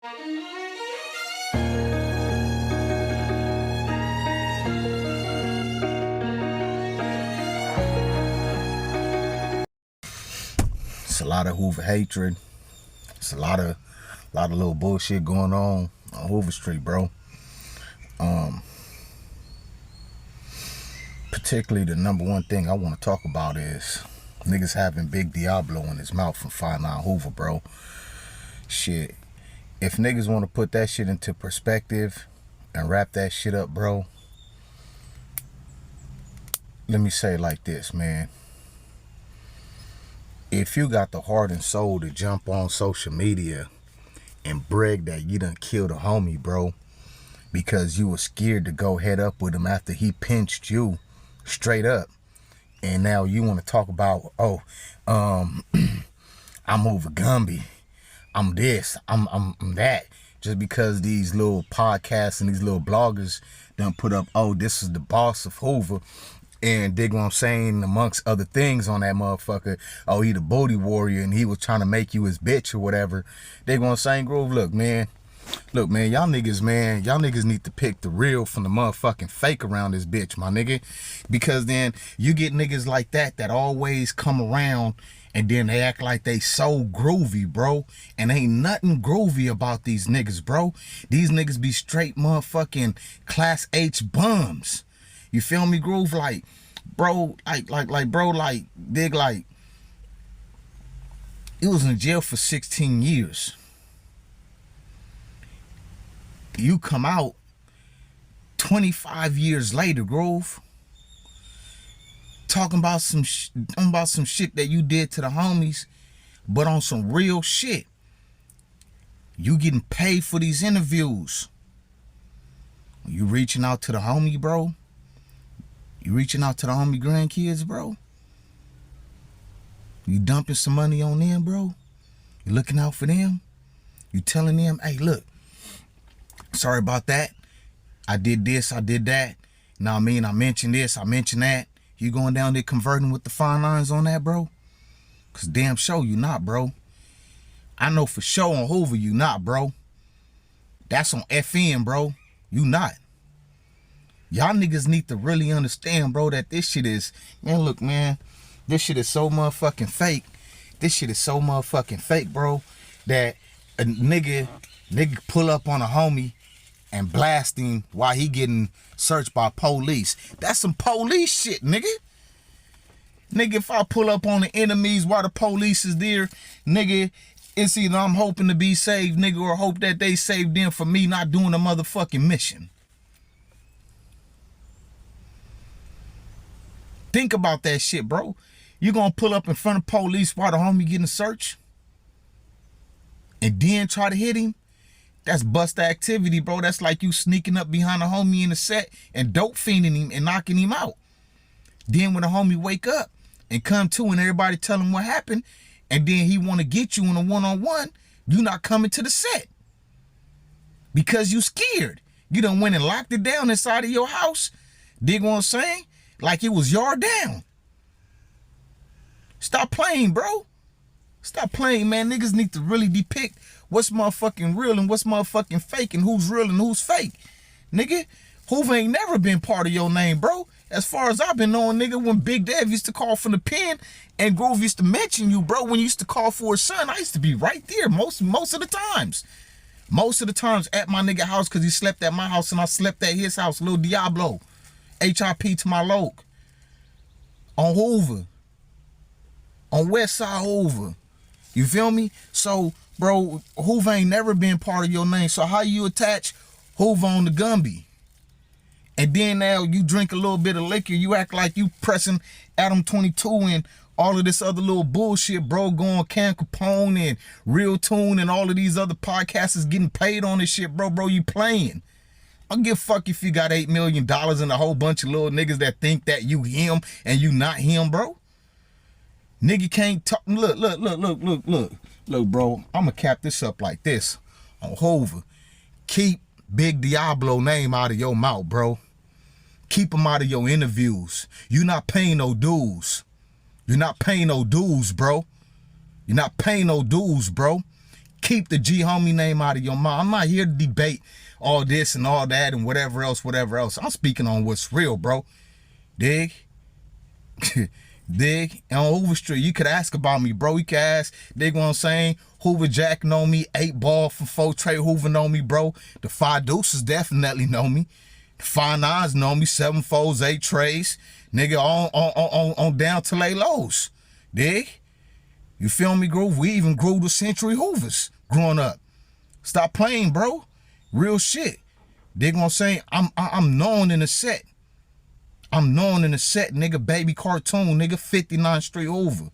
It's a lot of Hoover hatred. It's a lot of little bullshit going on Hoover Street, bro. Particularly the number one thing I want to talk about is niggas having Big Diablo in his mouth from 5'9" Hoover, bro. Shit. If niggas want to put that shit into perspective and wrap that shit up, bro, let me say it like this, man. If you got the heart and soul to jump on social media and brag that you done killed a homie, bro, because you were scared to go head up with him after he pinched you straight up, and now you want to talk about, I'm Hoover Gumby, I'm this, I'm that, just because these little podcasts and these little bloggers done put up, this is the boss of Hoover, and dig what I'm saying, amongst other things on that motherfucker, he the booty warrior and he was trying to make you his bitch or whatever. Dig what I'm saying, Groove? Look, man, y'all niggas need to pick the real from the motherfucking fake around this bitch, my nigga. Because then you get niggas like that always come around and then they act like they so groovy, bro. And ain't nothing groovy about these niggas, bro. These niggas be straight motherfucking class H bums. You feel me, Groove? Like, bro, like, dig, like, he was in jail for 16 years. You come out 25 years later, Groove, talking about some shit that you did to the homies, but on some real shit. You getting paid for these interviews. You reaching out to the homie, bro. You reaching out to the homie grandkids, bro. You dumping some money on them, bro. You looking out for them. You telling them, hey, look, sorry about that. I did this, I did that. Now, I mean, I mentioned this, I mentioned that. You going down there converting with the fine lines on that, bro? Because damn sure you not, bro. I know for sure on Hoover you not, bro. That's on FN, bro. You not. Y'all niggas need to really understand, bro, that this shit is, man, look, man, this shit is so motherfucking fake. This shit is so motherfucking fake, bro, that a nigga pull up on a homie and blast him while he getting searched by police. That's some police shit, nigga. Nigga, if I pull up on the enemies while the police is there, nigga, it's either I'm hoping to be saved, nigga, or hope that they saved them for me not doing a motherfucking mission. Think about that shit, bro. You gonna pull up in front of police while the homie getting searched and then try to hit him? That's bust activity, bro. That's like you sneaking up behind a homie in the set and dope fiending him and knocking him out. Then when the homie wake up and come to and everybody tell him what happened, and then he want to get you in a one-on-one, you not coming to the set because you scared. You done went and locked it down inside of your house. Dig what I'm saying? Like it was yard down. Stop playing, bro. Stop playing, man. Niggas need to really depict what's motherfucking real and what's motherfucking fake and who's real and who's fake. Nigga, Hoover ain't never been part of your name, bro. As far as I've been knowing, nigga, when Big Dev used to call from the pen and Grove used to mention you, bro, when you used to call for his son, I used to be right there most of the times. Most of the times at my nigga house because he slept at my house and I slept at his house, Lil Diablo. HIP to my loc. On Hoover. On Westside Hoover. You feel me? So, bro, Hoover ain't never been part of your name. So how you attach Hoover on the Gumby? And then now you drink a little bit of liquor, you act like you pressing Adam 22 and all of this other little bullshit, bro, going Cam Capone and Real Tune and all of these other podcasters getting paid on this shit, bro, you playing. I don't give a fuck if you got $8 million and a whole bunch of little niggas that think that you him and you not him, bro. Nigga can't talk. Look, bro. I'ma cap this up like this on Hoover. Keep Big Diablo name out of your mouth, bro. Keep him out of your interviews. You not paying no dues. You're not paying no dues, bro. You're not paying no dues, bro. Keep the G homie name out of your mouth. I'm not here to debate all this and all that and whatever else. I'm speaking on what's real, bro. Dig? Dig? And on Hoover Street, you could ask about me, bro. You could ask, dig what I'm saying? Hoover Jack know me. 8 Ball from 4 Trey Hoover know me, bro. The 5 Deuces definitely know me. The 5 Nines know me. 7 Foes, 8 Trays. Nigga, on down to lay lows. Dig? You feel me, Groove? We even grew the Century Hoovers growing up. Stop playing, bro. Real shit. Dig what I'm saying? I'm known in the set. I'm known in the set, nigga. Baby cartoon, nigga. 59th Street Hoover.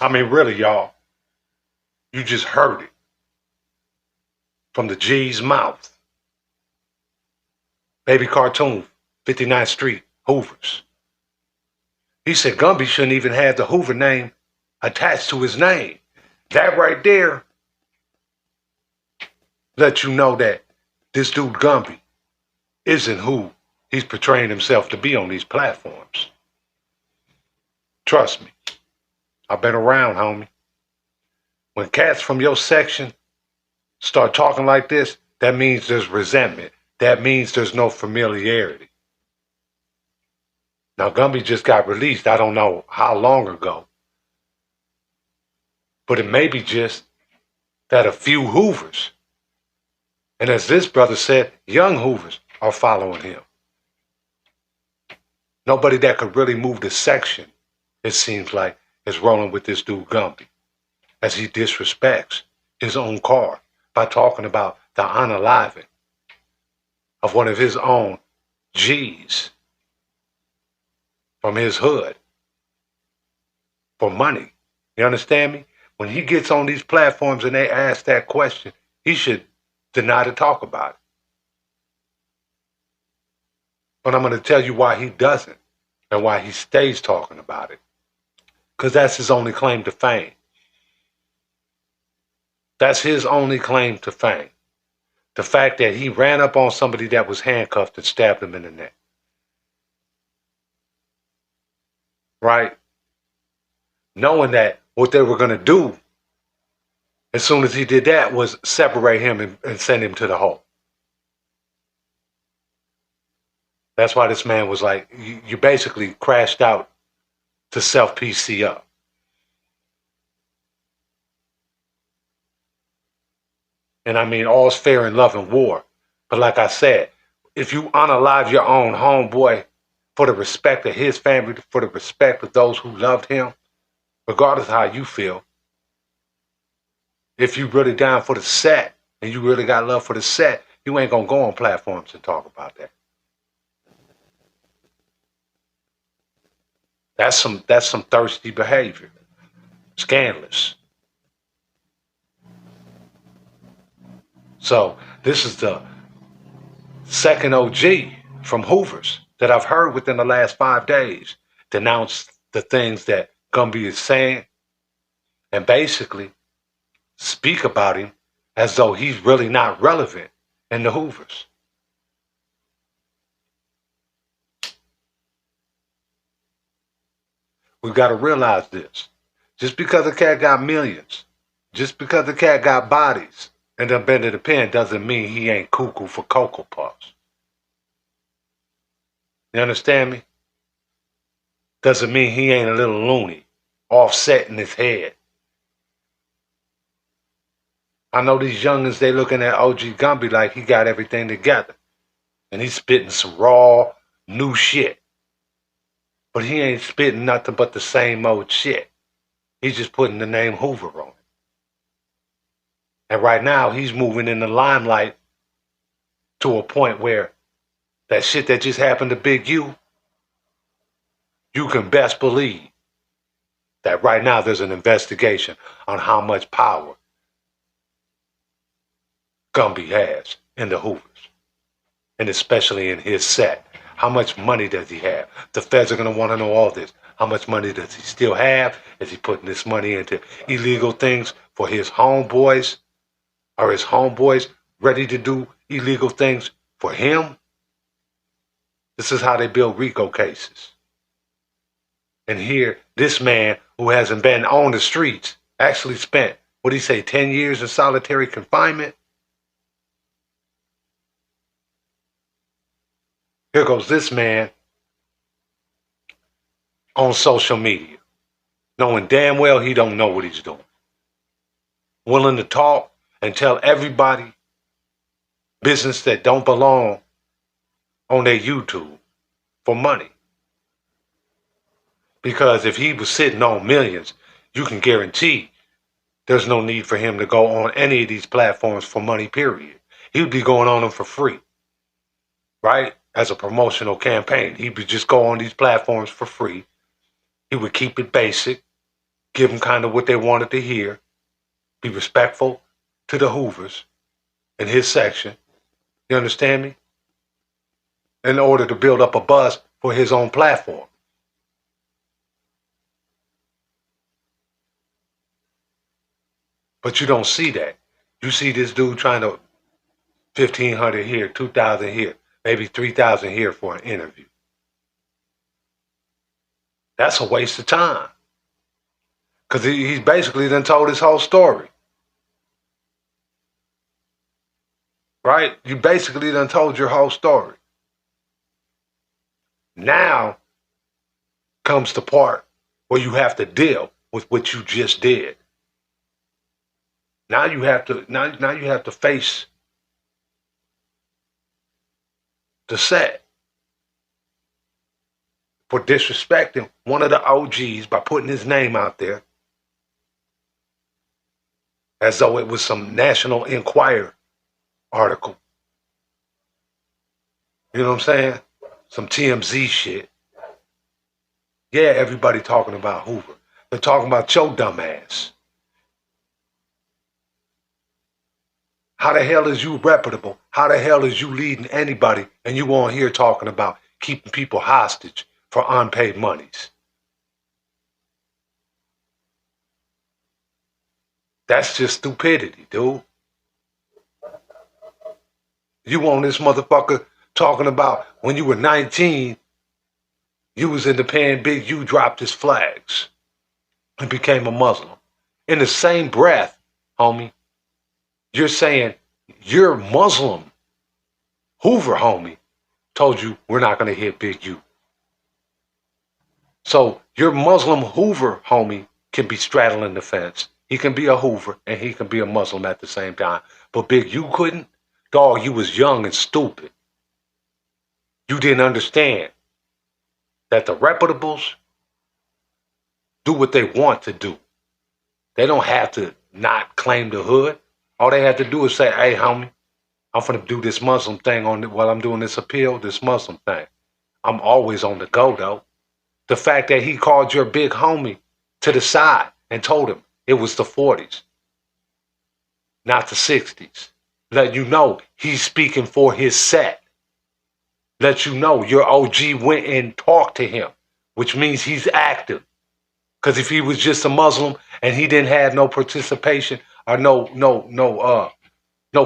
I mean, really, y'all. You just heard it from the G's mouth. Baby cartoon, 59th Street Hoovers. He said Gumby shouldn't even have the Hoover name attached to his name. That right there let you know that this dude Gumby isn't who he's portraying himself to be on these platforms. Trust me. I've been around, homie. When cats from your section start talking like this, that means there's resentment. That means there's no familiarity. Now, Gumby just got released, I don't know how long ago. But it may be just that a few Hoovers, and as this brother said, young Hoovers are following him. Nobody that could really move the section, it seems like, is rolling with this dude Gumby, as he disrespects his own car by talking about the unaliving of one of his own G's from his hood for money. You understand me? When he gets on these platforms and they ask that question, he should deny to talk about it. But I'm going to tell you why he doesn't and why he stays talking about it. Because that's his only claim to fame. That's his only claim to fame. The fact that he ran up on somebody that was handcuffed and stabbed him in the neck. Right? Knowing that what they were going to do as soon as he did that was separate him and send him to the hole. That's why this man was like, you basically crashed out to self-PC up. And I mean, all's fair in love and war. But like I said, if you unalive your own homeboy for the respect of his family, for the respect of those who loved him, regardless of how you feel, if you really down for the set and you really got love for the set, you ain't gonna go on platforms and talk about that. That's some thirsty behavior. Scandalous. So this is the second OG from Hoovers that I've heard within the last 5 days denounce the things that Gumby is saying and basically speak about him as though he's really not relevant in the Hoovers. We've got to realize this. Just because a cat got millions, just because the cat got bodies and done been to the pen doesn't mean he ain't cuckoo for Cocoa Puffs. You understand me? Doesn't mean he ain't a little loony, offset in his head. I know these youngins, they looking at OG Gumby like he got everything together. And he's spitting some raw, new shit. But he ain't spitting nothing but the same old shit. He's just putting the name Hoover on it. And right now, he's moving in the limelight to a point where that shit that just happened to Big U, you can best believe that right now there's an investigation on how much power Gumby has in the Hoovers, and especially in his set. How much money does he have? The feds are going to want to know all this. How much money does he still have? Is he putting this money into illegal things for his homeboys? Are his homeboys ready to do illegal things for him? This is how they build RICO cases. And here, this man who hasn't been on the streets actually spent, what did he say, 10 years in solitary confinement? Here goes this man on social media, knowing damn well he don't know what he's doing. Willing to talk and tell everybody business that don't belong on their YouTube for money. Because if he was sitting on millions, you can guarantee there's no need for him to go on any of these platforms for money, period. He would be going on them for free, right? As a promotional campaign. He would just go on these platforms for free. He would keep it basic, give them kind of what they wanted to hear, be respectful to the Hoovers in his section. You understand me? In order to build up a buzz for his own platform. But you don't see that. You see this dude trying to 1,500 here, 2,000 here, maybe 3,000 here for an interview. That's a waste of time. Because he's basically done told his whole story. Right? You basically done told your whole story. Now comes the part where you have to deal with what you just did. Now you have to face the set for disrespecting one of the OGs by putting his name out there as though it was some National Enquirer article. You know what I'm saying? Some TMZ shit. Yeah, everybody talking about Hoover. They're talking about your dumb ass. How the hell is you reputable? How the hell is you leading anybody and you on here talking about keeping people hostage for unpaid monies? That's just stupidity, dude. You on this motherfucker talking about when you were 19, you was in the pen big, you dropped his flags and became a Muslim. In the same breath, homie, you're saying your Muslim Hoover homie told you we're not going to hit Big U. So your Muslim Hoover homie can be straddling the fence. He can be a Hoover and he can be a Muslim at the same time. But Big U couldn't? Dog, you was young and stupid. You didn't understand that the reputables do what they want to do. They don't have to not claim the hood. All they have to do is say, hey, homie, I'm finna do this Muslim thing while I'm doing this appeal, this Muslim thing. I'm always on the go, though. The fact that he called your big homie to the side and told him it was the 40s, not the 60s. Let you know he's speaking for his set. Let you know your OG went and talked to him, which means he's active. Because if he was just a Muslim and he didn't have no participation or no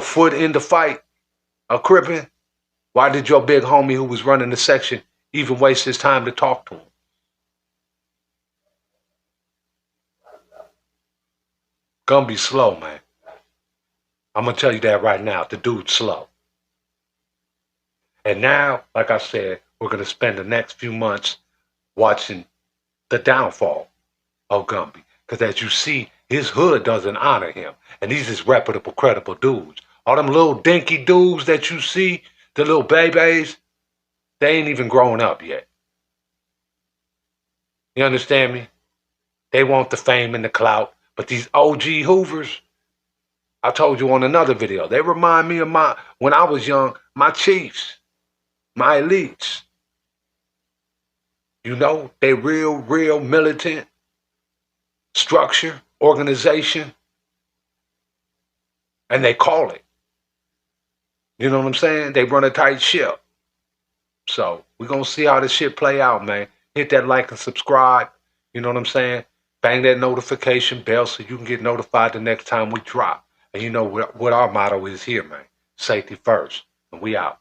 foot in the fight, a Crippin', why did your big homie who was running the section even waste his time to talk to him? Gumby's slow, man. I'm going to tell you that right now. The dude's slow. And now, like I said, we're going to spend the next few months watching the downfall of Gumby. Because as you see, his hood doesn't honor him. And these is reputable, credible dudes. All them little dinky dudes that you see, the little babies, they ain't even grown up yet. You understand me? They want the fame and the clout. But these OG Hoovers, I told you on another video, they remind me of when I was young, my chiefs, my elites. You know, they real militant structure, organization, and they call it. You know what I'm saying? They run a tight ship. So we're going to see how this shit play out, man. Hit that like and subscribe. You know what I'm saying? Bang that notification bell so you can get notified the next time we drop. And you know what our motto is here, man. Safety first. And we out.